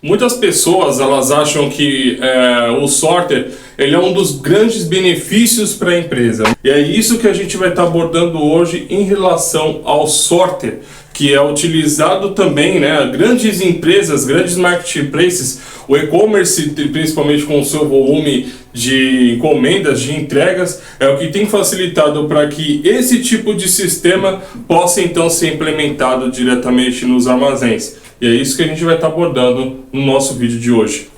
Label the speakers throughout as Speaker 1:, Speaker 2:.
Speaker 1: Muitas pessoas elas acham que o sorter ele é um dos grandes benefícios para a empresa. E é isso que a gente vai estar abordando hoje em relação ao sorter, que é utilizado também, grandes empresas, grandes marketplaces, o e-commerce, principalmente com o seu volume de encomendas, de entregas, é o que tem facilitado para que esse tipo de sistema possa então ser implementado diretamente nos armazéns. E é isso que a gente vai estar abordando no nosso vídeo de hoje.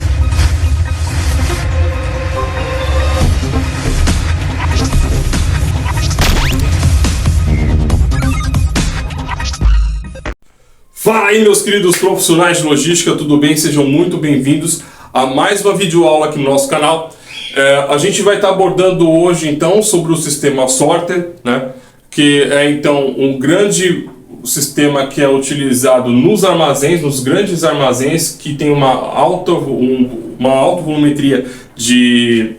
Speaker 1: Fala aí, meus queridos profissionais de logística, tudo bem? Sejam muito bem-vindos a mais uma videoaula aqui no nosso canal. A gente vai estar abordando hoje então sobre o sistema sorter, que é então um grande sistema que é utilizado nos armazéns, nos grandes armazéns, que tem uma alta volumetria de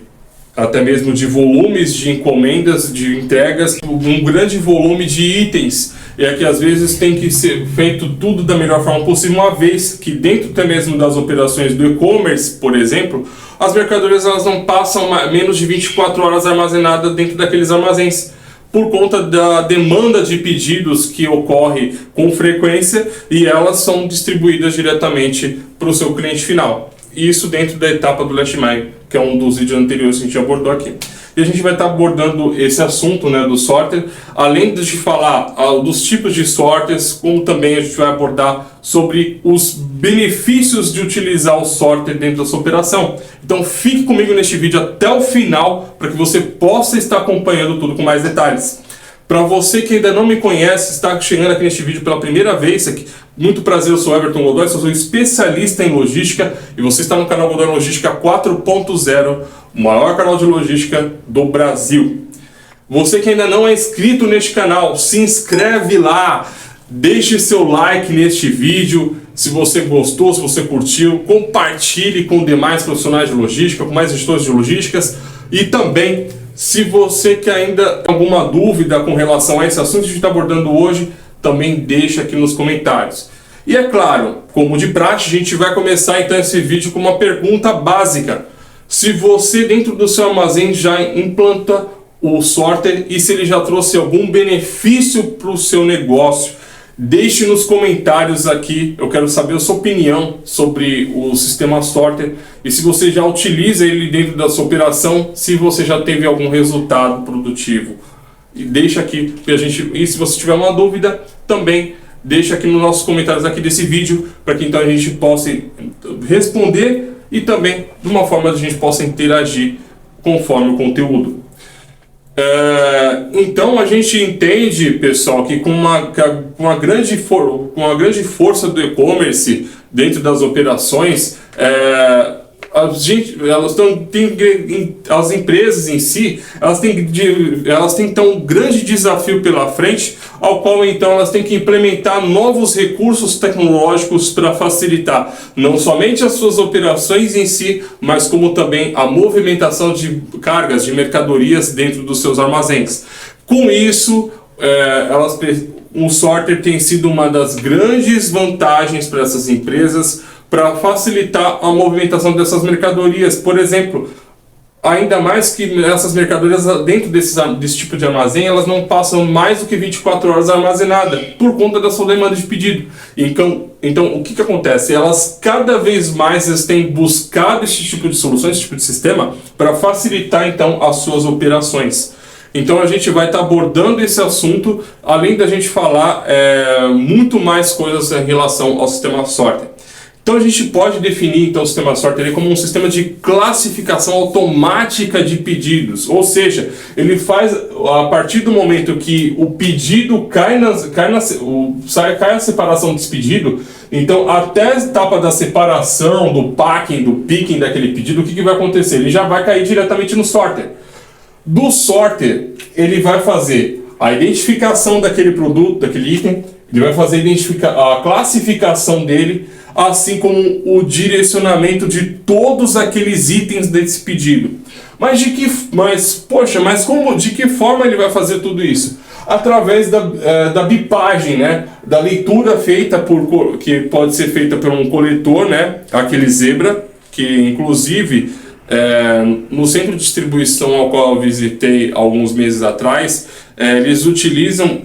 Speaker 1: até mesmo de volumes de encomendas, de entregas, um grande volume de itens, e que às vezes tem que ser feito tudo da melhor forma possível, uma vez que dentro até mesmo das operações do e-commerce, por exemplo, as mercadorias elas não passam menos de 24 horas armazenadas dentro daqueles armazéns, por conta da demanda de pedidos que ocorre com frequência, e elas são distribuídas diretamente para o seu cliente final. Isso dentro da etapa do last mile, que é um dos vídeos anteriores que a gente abordou aqui. E a gente vai estar abordando esse assunto do sorter, além de falar dos tipos de sorters, como também a gente vai abordar sobre os benefícios de utilizar o sorter dentro da sua operação. Então fique comigo neste vídeo até o final, para que você possa estar acompanhando tudo com mais detalhes. Para você que ainda não me conhece, está chegando aqui neste vídeo pela primeira vez, muito prazer, eu sou Everton Godoy, sou especialista em logística e você está no canal Godoy Logística 4.0, o maior canal de logística do Brasil. Você que ainda não é inscrito neste canal, se inscreve lá, deixe seu like neste vídeo, se você gostou, se você curtiu, compartilhe com demais profissionais de logística, com mais gestores de logísticas, e também, se você que ainda tem alguma dúvida com relação a esse assunto que a gente está abordando hoje, também deixa aqui nos comentários. E é claro, como de praxe, a gente vai começar então esse vídeo com uma pergunta básica. Se você dentro do seu armazém já implanta o sorter e se ele já trouxe algum benefício para o seu negócio, deixe nos comentários aqui, eu quero saber a sua opinião sobre o sistema sorter e se você já utiliza ele dentro da sua operação, se você já teve algum resultado produtivo. E deixa aqui pra gente, e se você tiver uma dúvida, também deixa aqui nos nossos comentários aqui desse vídeo, para que então a gente possa responder e também de uma forma a gente possa interagir conforme o conteúdo. Então a gente entende, pessoal, que com uma grande força do e-commerce dentro das operações, as empresas em si, elas têm então um grande desafio pela frente, ao qual então elas têm que implementar novos recursos tecnológicos para facilitar não somente as suas operações em si, mas como também a movimentação de cargas, de mercadorias dentro dos seus armazéns. Com isso, o sorter tem sido uma das grandes vantagens para essas empresas, para facilitar a movimentação dessas mercadorias. Por exemplo, ainda mais que essas mercadorias dentro desse tipo de armazém, elas não passam mais do que 24 horas armazenadas, por conta da sua demanda de pedido. Então o que acontece? Elas cada vez mais têm buscado esse tipo de solução, esse tipo de sistema, para facilitar então as suas operações. Então a gente vai estar abordando esse assunto, além da gente falar muito mais coisas em relação ao sistema sorter. Então a gente pode definir então, o sistema sorter como um sistema de classificação automática de pedidos, ou seja, ele faz a partir do momento que o pedido cai a separação desse pedido, então até a etapa da separação, do packing, do picking daquele pedido, o que vai acontecer? Ele já vai cair diretamente no sorter. Do sorter, ele vai fazer a identificação daquele produto, daquele item, ele vai fazer a classificação dele, assim como o direcionamento de todos aqueles itens desse pedido. De que forma ele vai fazer tudo isso? através da bipagem, né? Da leitura feita que pode ser feita por um coletor, né? Aquele Zebra, que inclusive no centro de distribuição ao qual eu visitei alguns meses atrás, eles utilizam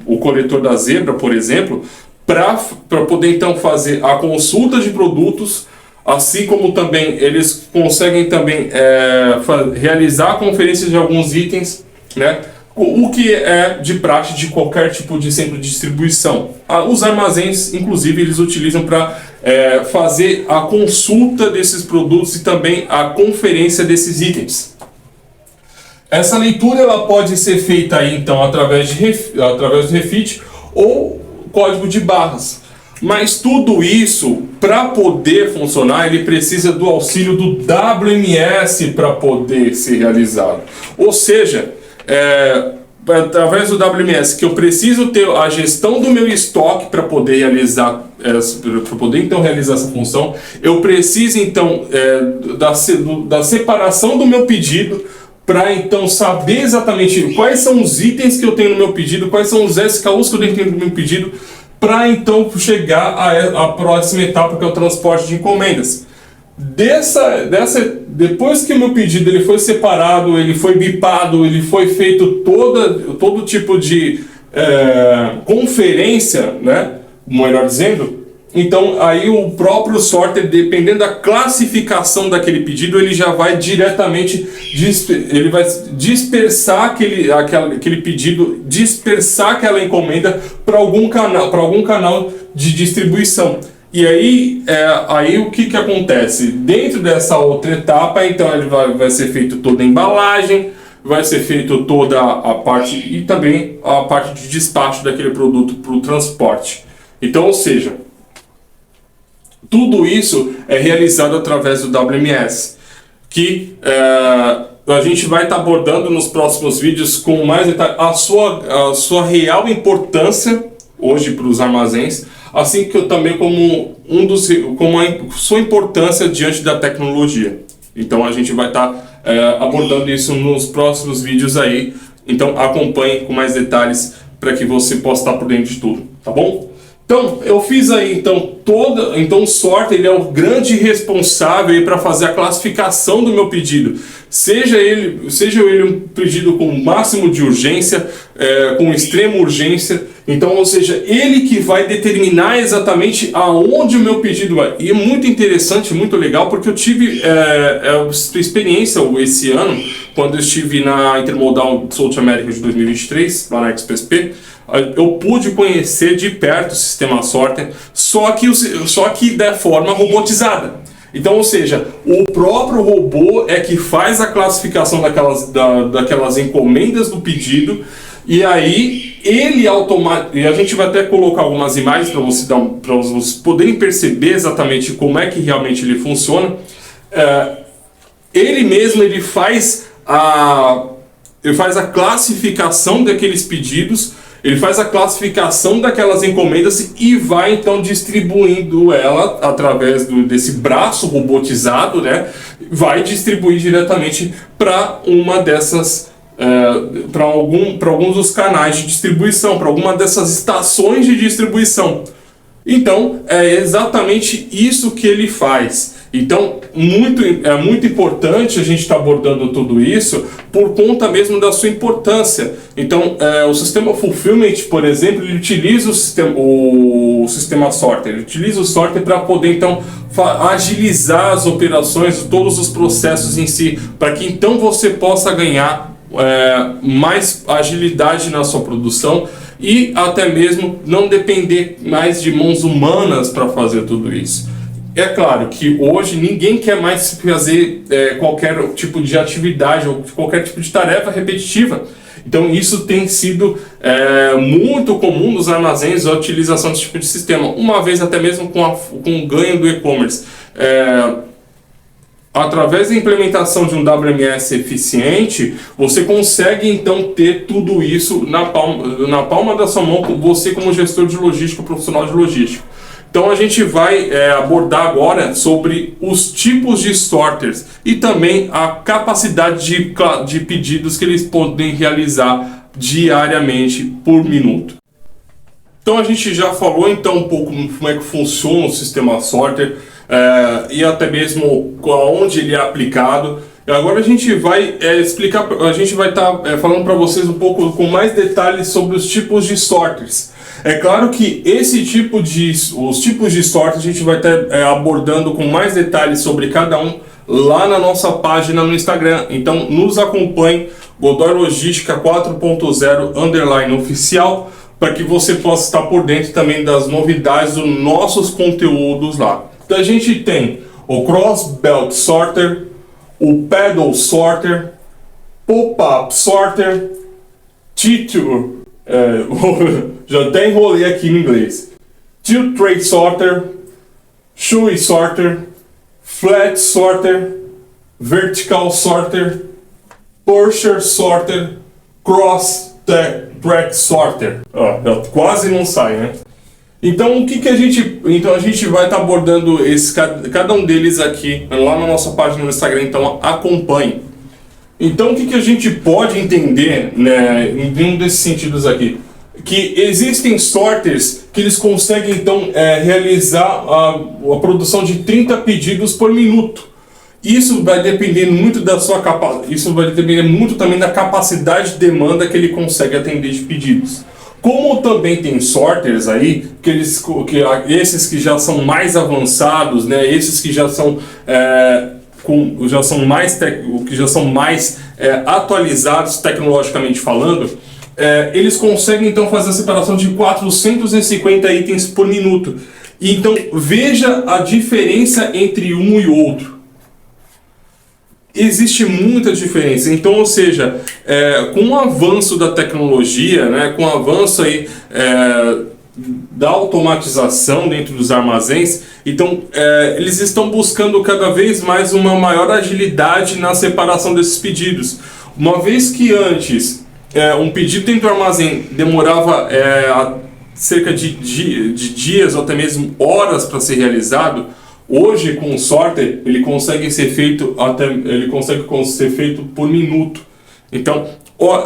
Speaker 1: o coletor da Zebra, por exemplo, para poder então fazer a consulta de produtos, assim como também eles conseguem também realizar a conferência de alguns itens, né? O que é de praxe de qualquer tipo de centro de distribuição. Os armazéns, inclusive, eles utilizam para fazer a consulta desses produtos e também a conferência desses itens. Essa leitura ela pode ser feita aí, então, através do refit ou código de barras. Mas tudo isso, para poder funcionar, ele precisa do auxílio do WMS para poder ser realizado. Ou seja, através do WMS, que eu preciso ter a gestão do meu estoque para poder realizar essa função. Eu preciso então da separação do meu pedido, para então saber exatamente quais são os itens que eu tenho no meu pedido, quais são os SKUs que eu tenho no meu pedido, para então chegar à próxima etapa, que é o transporte de encomendas. Depois que o meu pedido ele foi separado, ele foi bipado, ele foi feito todo tipo de conferência, né? Melhor dizendo, então aí o próprio sorter, dependendo da classificação daquele pedido, ele já vai diretamente ele vai dispersar aquele pedido, dispersar aquela encomenda para algum canal de distribuição. E aí o que acontece? Dentro dessa outra etapa, então ele vai ser feito toda a embalagem, vai ser feito toda a parte e também a parte de despacho daquele produto para o transporte. Então, ou seja, tudo isso é realizado através do WMS, que a gente vai estar abordando nos próximos vídeos com mais detalhe a sua real importância hoje para os armazéns, assim que também como a sua importância diante da tecnologia. Então a gente vai estar abordando isso nos próximos vídeos aí. Então acompanhe com mais detalhes para que você possa estar por dentro de tudo, tá bom? Então, eu fiz aí, o sorter ele é o grande responsável para fazer a classificação do meu pedido. Seja ele um pedido com máximo de urgência, com extrema urgência. Então, ou seja, ele que vai determinar exatamente aonde o meu pedido vai. E é muito interessante, muito legal, porque eu tive experiência esse ano, quando eu estive na Intermodal South America de 2023, lá na XPSP. Eu pude conhecer de perto o sistema sorter, só que da forma robotizada. Então, ou seja, o próprio robô é que faz a classificação daquelas encomendas do pedido, e aí e a gente vai até colocar algumas imagens para vocês poderem perceber exatamente como é que realmente ele funciona. Ele faz a classificação daqueles pedidos. Ele faz a classificação daquelas encomendas e vai então distribuindo ela através desse braço robotizado, né? Vai distribuir diretamente para uma dessas, para alguns dos canais de distribuição, para alguma dessas estações de distribuição. Então é exatamente isso que ele faz. Então é muito importante a gente estar abordando tudo isso por conta mesmo da sua importância. Então o sistema Fulfillment, por exemplo, ele utiliza o sistema sorter. Ele utiliza o sorter para poder então agilizar as operações, todos os processos em si, para que então você possa ganhar mais agilidade na sua produção e até mesmo não depender mais de mãos humanas para fazer tudo isso. É claro que hoje ninguém quer mais fazer qualquer tipo de atividade ou qualquer tipo de tarefa repetitiva. Então isso tem sido muito comum nos armazéns a utilização desse tipo de sistema, uma vez até mesmo com o ganho do e-commerce. Através da implementação de um WMS eficiente, você consegue então ter tudo isso na palma da sua mão, você como gestor de logística, profissional de logística. Então a gente vai abordar agora sobre os tipos de sorters e também a capacidade de pedidos que eles podem realizar diariamente por minuto. Então a gente já falou então um pouco como é que funciona o sistema sorter e até mesmo aonde ele é aplicado. Agora a gente vai explicar, a gente vai estar falando para vocês um pouco com mais detalhes sobre os tipos de sorters. É claro que os tipos de sorters a gente vai estar abordando com mais detalhes sobre cada um lá na nossa página no Instagram. Então nos acompanhe, Godoy Logística 4.0 _oficial, para que você possa estar por dentro também das novidades dos nossos conteúdos lá. Então a gente tem o Cross Belt Sorter, o Paddle Sorter, Pop-Up Sorter, T-Tour, já até enrolei aqui em inglês, Tilt Tray Sorter, Shoe Sorter, Flat Sorter, Vertical Sorter, Pusher Sorter, Cross Track Sorter. Quase não sai, né? Então a gente vai estar abordando cada um deles aqui lá na nossa página no Instagram, então acompanhe. Então o que a gente pode entender, né, em um desses sentidos aqui? Que existem sorters que eles conseguem então realizar a produção de 30 pedidos por minuto. Isso vai depender muito da sua capacidade, isso vai depender muito também da capacidade de demanda que ele consegue atender de pedidos. Como também tem sorters aí, esses que já são mais avançados, né, esses que já são mais atualizados tecnologicamente falando, eles conseguem então fazer a separação de 450 itens por minuto. Então veja a diferença entre um e outro. Existe muita diferença. Então, ou seja, com o avanço da tecnologia, né, com o avanço aí, da automatização dentro dos armazéns, então eles estão buscando cada vez mais uma maior agilidade na separação desses pedidos. Uma vez que antes um pedido dentro do armazém demorava cerca de dias ou até mesmo horas para ser realizado, hoje com o sorter ele consegue ser feito por minuto. Então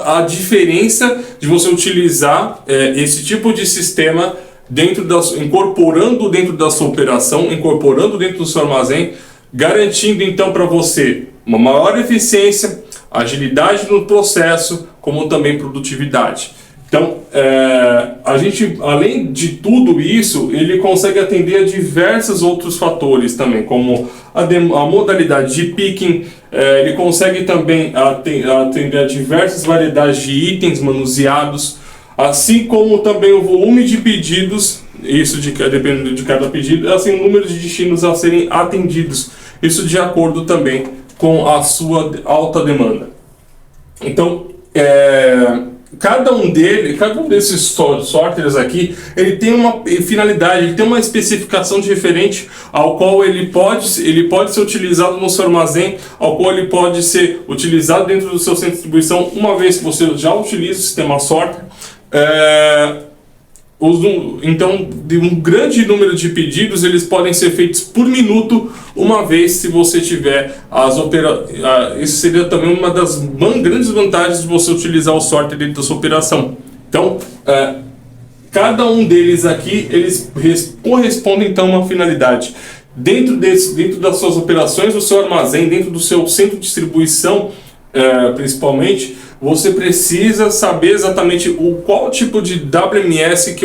Speaker 1: a diferença de você utilizar esse tipo de sistema incorporando dentro da sua operação, incorporando dentro do seu armazém, garantindo então para você uma maior eficiência, agilidade no processo, como também produtividade. Então, a gente, além de tudo isso, ele consegue atender a diversos outros fatores também, como a modalidade de picking, ele consegue também atender a diversas variedades de itens manuseados, assim como também o volume de pedidos, isso dependendo de cada pedido, assim o número de destinos a serem atendidos, isso de acordo também com a sua alta demanda. Então, cada um desses sorters aqui, ele tem uma finalidade, ele tem uma especificação diferente, ao qual ele pode ser utilizado no seu armazém, ao qual ele pode ser utilizado dentro do seu centro de distribuição. Uma vez que você já utiliza o sistema sorter, então de um grande número de pedidos eles podem ser feitos por minuto, uma vez se você tiver isso seria também uma das grandes vantagens de você utilizar o sorter dentro da sua operação. Então cada um deles aqui, eles correspondem então a uma finalidade. Dentro das suas operações, do seu armazém, dentro do seu centro de distribuição, principalmente, você precisa saber exatamente qual tipo de WMS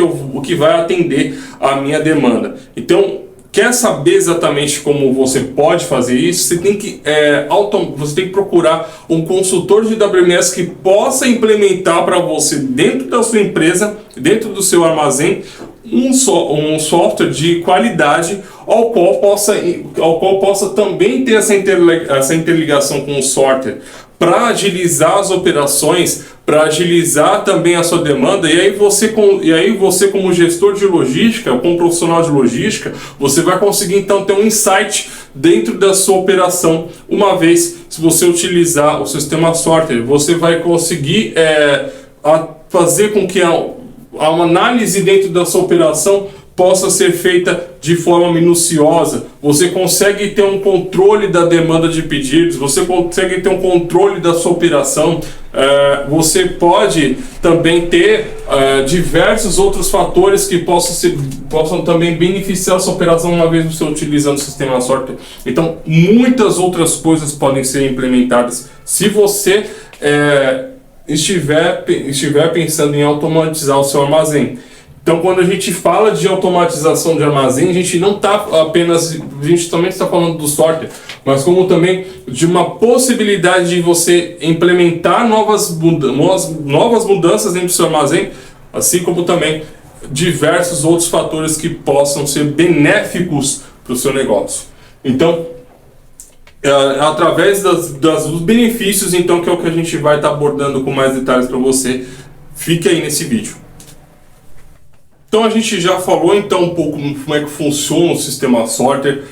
Speaker 1: que vai atender a minha demanda. Então, quer saber exatamente como você pode fazer isso? Você tem que procurar um consultor de WMS que possa implementar para você dentro da sua empresa, dentro do seu armazém, um software de qualidade ao qual possa também ter essa interligação com o sorter, para agilizar as operações, para agilizar também a sua demanda. E aí você como gestor de logística, como profissional de logística, você vai conseguir então ter um insight dentro da sua operação. Uma vez se você utilizar o sistema sorter, você vai conseguir fazer com que uma análise dentro da sua operação possa ser feita de forma minuciosa. Você consegue ter um controle da demanda de pedidos, você consegue ter um controle da sua operação, você pode também ter diversos outros fatores que possam também beneficiar a sua operação uma vez você utilizando o sistema Sorter. Então, muitas outras coisas podem ser implementadas se você estiver pensando em automatizar o seu armazém. Então, quando a gente fala de automatização de armazém, a gente também está falando do sorter, mas como também de uma possibilidade de você implementar novas mudanças dentro do seu armazém, assim como também diversos outros fatores que possam ser benéficos para o seu negócio. Então, através dos benefícios, então, que é o que a gente vai estar abordando com mais detalhes para você, fique aí nesse vídeo. Então a gente já falou então um pouco como é que funciona o sistema Sorter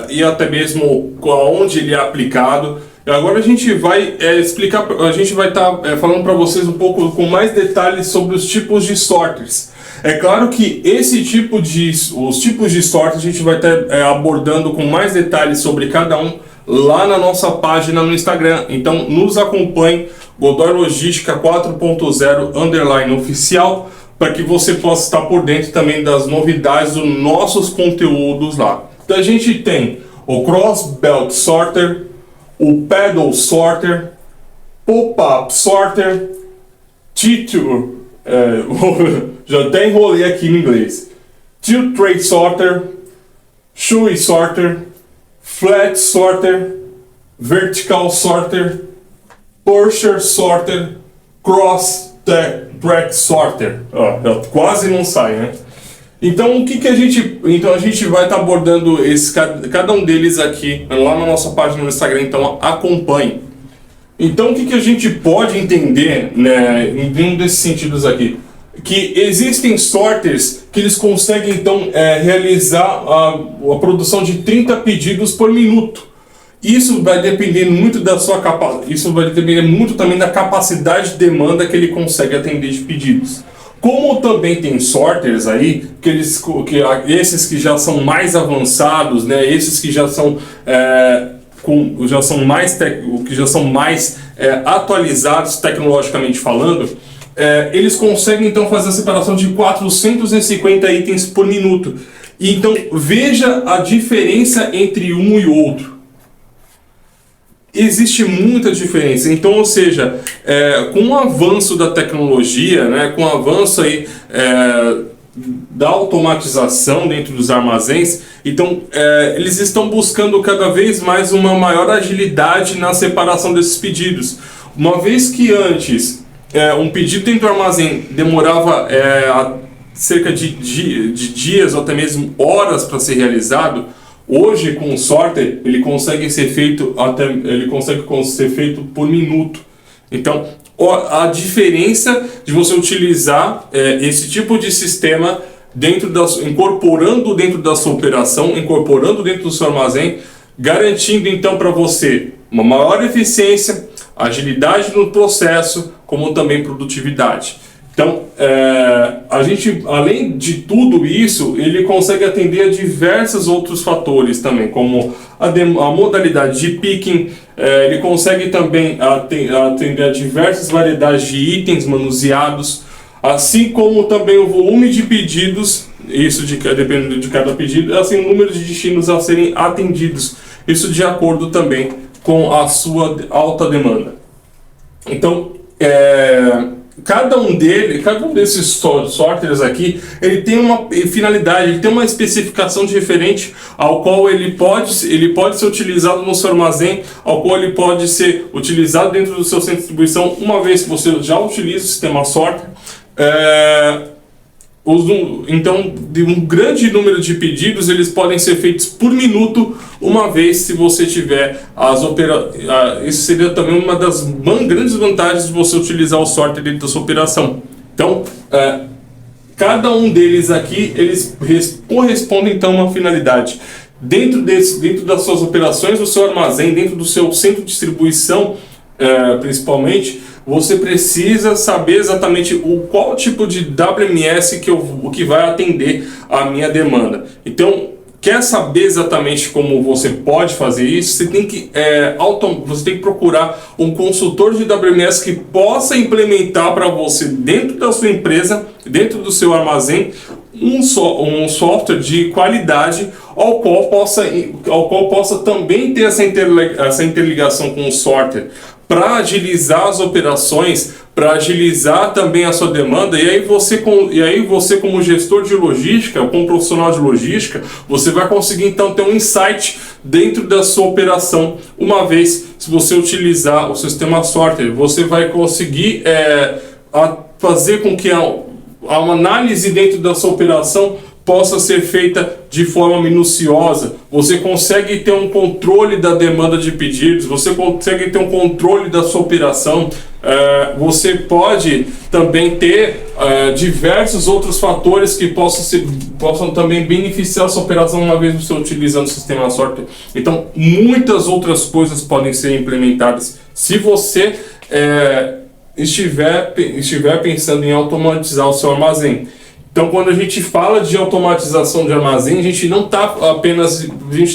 Speaker 1: e até mesmo onde ele é aplicado. Agora a gente vai estar falando para vocês um pouco com mais detalhes sobre os tipos de sorters. É claro que os tipos de sorter a gente vai estar abordando com mais detalhes sobre cada um lá na nossa página no Instagram. Então nos acompanhe, Godoy Logística 4.0 _oficial, para que você possa estar por dentro também das novidades dos nossos conteúdos lá. Então a gente tem o Cross Belt Sorter, o Paddle Sorter, Pop-Up Sorter, T2, já até enrolei aqui em inglês, Tilt Tray Sorter, Shoe Sorter, Flat Sorter, Vertical Sorter, Pusher Sorter, Cross Track Sorter. Quase não sai, né? Então a gente vai estar abordando cada um deles aqui lá na nossa página no Instagram, então acompanhe. Então o que a gente pode entender, né, em um desses sentidos aqui? Que existem sorters que eles conseguem então realizar a produção de 30 pedidos por minuto. Isso vai depender muito isso vai depender muito também da capacidade de demanda que ele consegue atender de pedidos. Como também tem sorters aí, esses que já são mais avançados, né, esses que já são mais atualizados tecnologicamente falando, eles conseguem então fazer a separação de 450 itens por minuto. Então veja a diferença entre um e outro. Existe muita diferença. Então, ou seja, com o avanço da tecnologia, né, com o avanço aí, da automatização dentro dos armazéns, então eles estão buscando cada vez mais uma maior agilidade na separação desses pedidos. Uma vez que antes um pedido dentro do armazém demorava cerca de dias ou até mesmo horas para ser realizado, hoje com o sorter ele consegue ser feito por minuto. Então a diferença de você utilizar esse tipo de sistema incorporando dentro da sua operação, incorporando dentro do seu armazém, garantindo então para você uma maior eficiência, agilidade no processo, como também produtividade. Então, a gente, além de tudo isso, ele consegue atender a diversos outros fatores também, como a modalidade de picking, ele consegue também atender a diversas variedades de itens manuseados, assim como também o volume de pedidos, dependendo de cada pedido, assim o número de destinos a serem atendidos, isso de acordo também com a sua alta demanda. Então, cada um desses sorters aqui, ele tem uma finalidade, ele tem uma especificação diferente, ao qual ele pode ser utilizado no seu armazém, ao qual ele pode ser utilizado dentro do seu centro de distribuição, uma vez que você já utiliza o sistema sorter. Então, de um grande número de pedidos, eles podem ser feitos por minuto, uma vez se você tiver isso seria também uma das grandes vantagens de você utilizar o sorter dentro da sua operação. Então, cada um deles aqui, eles correspondem então a uma finalidade. Dentro das suas operações, do seu armazém, dentro do seu centro de distribuição, principalmente, você precisa saber exatamente qual tipo de WMS que vai atender a minha demanda. Então, quer saber exatamente como você pode fazer isso? Você tem que procurar um consultor de WMS que possa implementar para você dentro da sua empresa, dentro do seu armazém, um software de qualidade ao qual possa também ter essa interligação com o sorter, para agilizar as operações, para agilizar também a sua demanda. E aí você como gestor de logística, como profissional de logística, você vai conseguir então ter um insight dentro da sua operação. Uma vez, se você utilizar o sistema sorter, você vai conseguir fazer com que a análise dentro da sua operação possa ser feita de forma minuciosa. Você consegue ter um controle da demanda de pedidos, você consegue ter um controle da sua operação, você pode também ter diversos outros fatores que possam também beneficiar a sua operação uma vez você utilizando o sistema sorter. Então, muitas outras coisas podem ser implementadas se você estiver pensando em automatizar o seu armazém. Então, quando a gente fala de automatização de armazém, a gente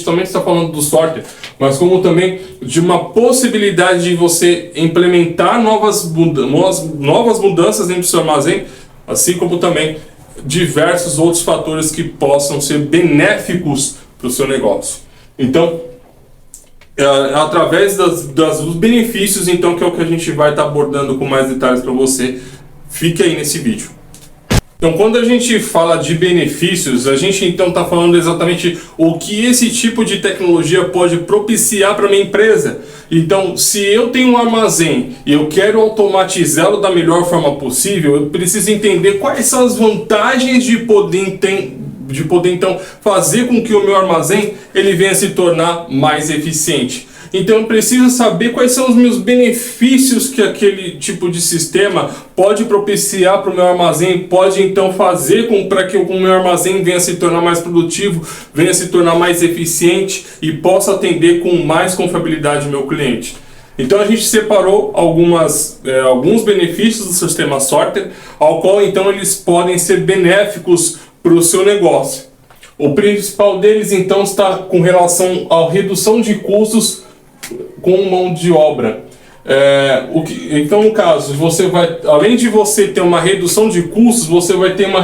Speaker 1: também está falando do sorter, mas como também de uma possibilidade de você implementar novas mudanças dentro do seu armazém, assim como também diversos outros fatores que possam ser benéficos para o seu negócio. Então, através dos benefícios, então, que é o que a gente vai estar abordando com mais detalhes para você, fique aí nesse vídeo. Então, quando a gente fala de benefícios, a gente então está falando exatamente o que esse tipo de tecnologia pode propiciar para minha empresa. Então, se eu tenho um armazém e eu quero automatizá-lo da melhor forma possível, eu preciso entender quais são as vantagens de poder então fazer com que o meu armazém ele venha se tornar mais eficiente. Então eu preciso saber quais são os meus benefícios que aquele tipo de sistema pode propiciar para o meu armazém, pode então fazer para que o meu armazém venha se tornar mais produtivo, venha se tornar mais eficiente e possa atender com mais confiabilidade o meu cliente. Então a gente separou alguns benefícios do sistema sorter, ao qual então eles podem ser benéficos para o seu negócio. O principal deles então está com relação à redução de custos com mão de obra. Então, no caso, além de você ter uma redução de custos, você vai ter uma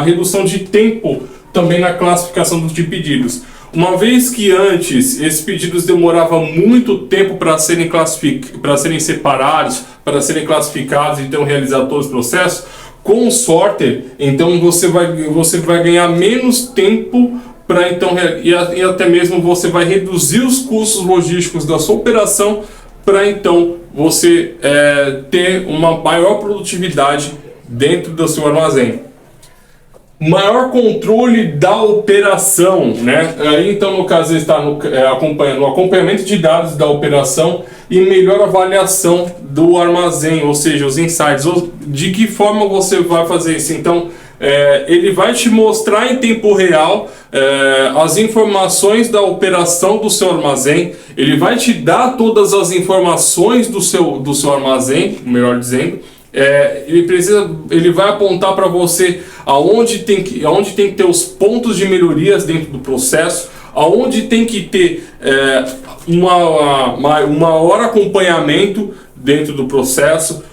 Speaker 1: redução de tempo também na classificação de pedidos. Uma vez que antes esses pedidos demoravam muito tempo para serem separados, para serem classificados e então realizar todos os processos, com o sorter, então você vai ganhar menos tempo e até mesmo você vai reduzir os custos logísticos da sua operação para então você ter uma maior produtividade dentro do seu armazém. Maior controle da operação, né? Aí então no caso está acompanhando o acompanhamento de dados da operação e melhor avaliação do armazém, ou seja, os insights. De que forma você vai fazer isso? Então ele vai te mostrar em tempo real as informações da operação do seu armazém, ele vai te dar todas as informações do seu armazém, melhor dizendo. Ele vai apontar para você aonde tem que ter os pontos de melhorias dentro do processo, aonde tem que ter maior acompanhamento dentro do processo,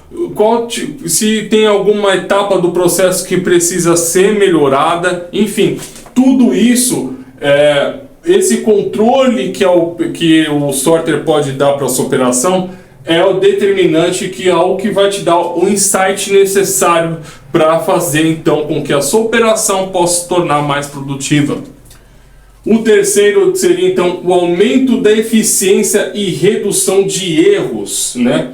Speaker 1: se tem alguma etapa do processo que precisa ser melhorada, enfim, tudo isso, esse controle que o sorter pode dar para a sua operação é o determinante, que é o que vai te dar o insight necessário para fazer então com que a sua operação possa se tornar mais produtiva. O terceiro seria então o aumento da eficiência e redução de erros, né?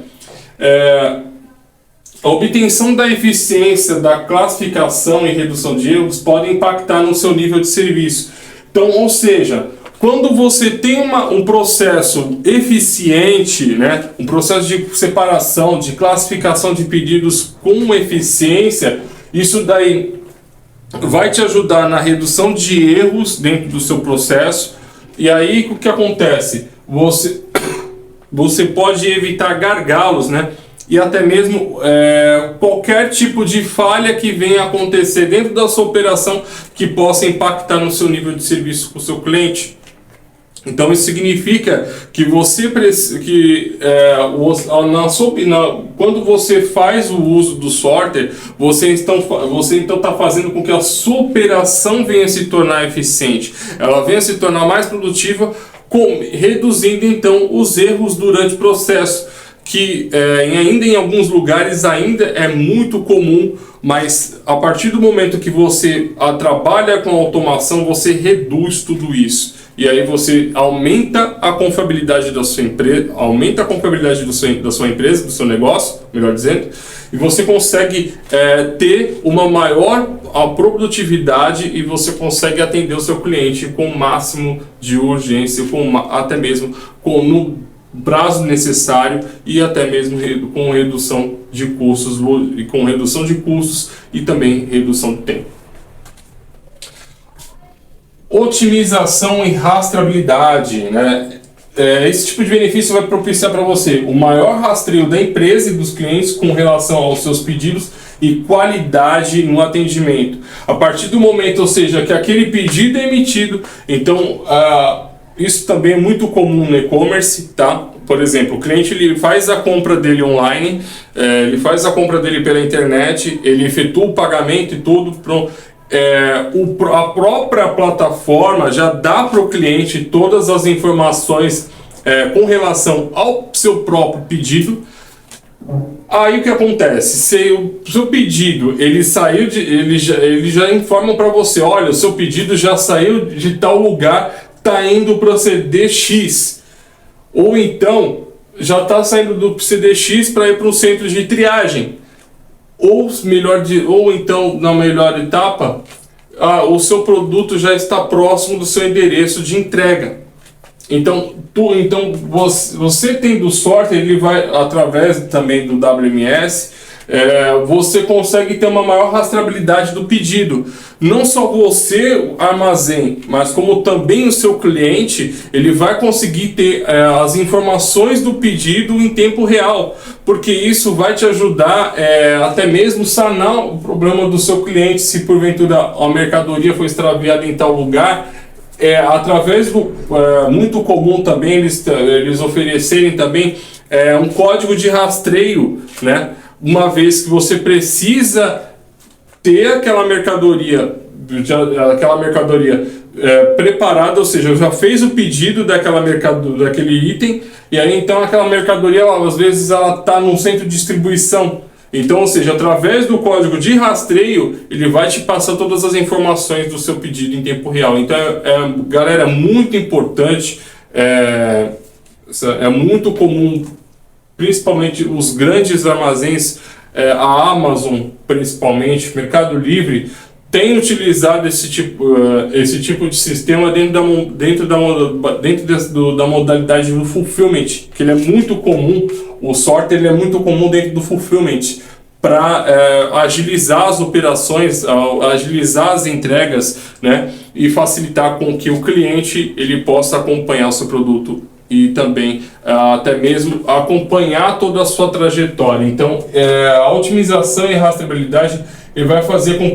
Speaker 1: A obtenção da eficiência da classificação e redução de erros pode impactar no seu nível de serviço. Então, ou seja, quando você tem um processo eficiente, né, um processo de separação, de classificação de pedidos com eficiência, isso daí vai te ajudar na redução de erros dentro do seu processo. E aí o que acontece? Você pode evitar gargalos, né? e até mesmo qualquer tipo de falha que venha acontecer dentro da sua operação que possa impactar no seu nível de serviço com o seu cliente. Então isso significa que quando você faz o uso do sorter, você então está fazendo com que a sua operação venha se tornar eficiente, ela venha se tornar mais produtiva, reduzindo então os erros durante o processo, que ainda em alguns lugares ainda é muito comum, mas a partir do momento que você trabalha com automação, você reduz tudo isso. E aí você aumenta a confiabilidade da sua empresa, aumenta a confiabilidade da sua empresa, do seu negócio, melhor dizendo, e você consegue ter uma maior produtividade e você consegue atender o seu cliente com o máximo de urgência, até mesmo no prazo necessário e até mesmo com redução de custos e também redução de tempo. Otimização e rastreabilidade, né? Esse tipo de benefício vai propiciar para você o maior rastreio da empresa e dos clientes com relação aos seus pedidos e qualidade no atendimento. A partir do momento, ou seja, que aquele pedido é emitido, então isso também é muito comum no e-commerce, tá? Por exemplo, o cliente ele faz a compra dele online, ele faz a compra dele pela internet, ele efetua o pagamento e tudo, pronto. A própria plataforma já dá para o cliente todas as informações com relação ao seu próprio pedido. Aí o que acontece? Se o seu pedido ele já informa para você, olha, o seu pedido já saiu de tal lugar, está indo para o CD X, ou então já está saindo do CD X para ir para um centro de triagem. Ou então, na melhor etapa, o seu produto já está próximo do seu endereço de entrega. Então você tendo o sorter, ele vai, através também do WMS, você consegue ter uma maior rastreabilidade do pedido. Não só você, armazém, mas como também o seu cliente, ele vai conseguir ter as informações do pedido em tempo real, porque isso vai te ajudar até mesmo sanar o problema do seu cliente, se porventura a mercadoria foi extraviada em tal lugar. Através do muito comum também eles oferecerem também um código de rastreio, né? Uma vez que você precisa ter aquela mercadoria preparada, ou seja, já fez o pedido daquele item, e aí então aquela mercadoria às vezes ela está num centro de distribuição. Então, ou seja, através do código de rastreio, ele vai te passar todas as informações do seu pedido em tempo real. Então, galera, é muito importante, é muito comum, principalmente os grandes armazéns, a Amazon principalmente, Mercado Livre, tem utilizado esse tipo de sistema dentro da modalidade do fulfillment, que ele é muito comum. O sorter ele é muito comum dentro do fulfillment, para agilizar as operações, agilizar as entregas, né, e facilitar com que o cliente ele possa acompanhar o seu produto e também até mesmo acompanhar toda a sua trajetória. Então, a otimização e rastreabilidade ele vai fazer com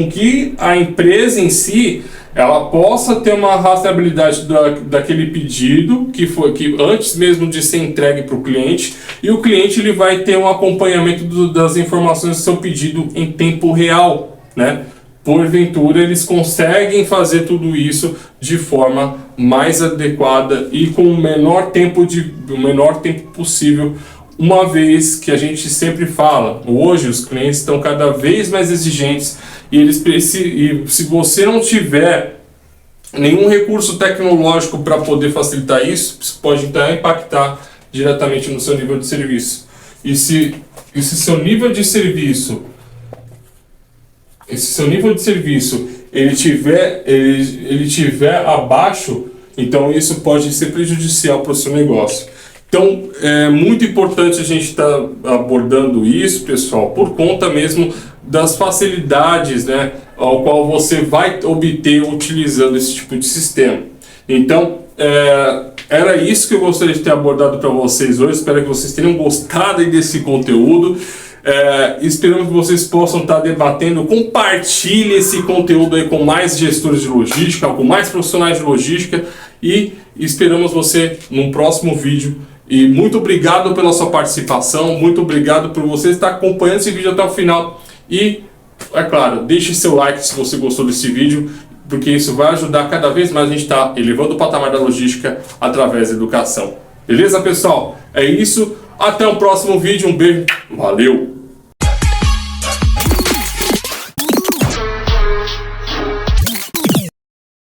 Speaker 1: que a empresa em si ela possa ter uma rastreabilidade daquele pedido que antes mesmo de ser entregue para o cliente, e o cliente ele vai ter um acompanhamento das informações do seu pedido em tempo real, né? Porventura eles conseguem fazer tudo isso de forma mais adequada e com o menor tempo possível, uma vez que a gente sempre fala, hoje os clientes estão cada vez mais exigentes e se você não tiver nenhum recurso tecnológico para poder facilitar isso, isso pode então impactar diretamente no seu nível de serviço. E se seu nível de serviço ele tiver abaixo, então isso pode ser prejudicial para o seu negócio. Então é muito importante a gente estar abordando isso, pessoal, por conta mesmo das facilidades, né, ao qual você vai obter utilizando esse tipo de sistema. Então Era isso que eu gostaria de ter abordado para vocês hoje. Espero que vocês tenham gostado aí desse conteúdo. Esperamos que vocês possam estar debatendo. Compartilhe esse conteúdo aí com mais gestores de logística, com mais profissionais de logística, e esperamos você num próximo vídeo. E muito obrigado pela sua participação, muito obrigado por você estar acompanhando esse vídeo até o final. E, é claro, deixe seu like se você gostou desse vídeo, porque isso vai ajudar cada vez mais a gente estar elevando o patamar da logística através da educação. Beleza, pessoal? É isso. Até o próximo vídeo. Um beijo. Valeu!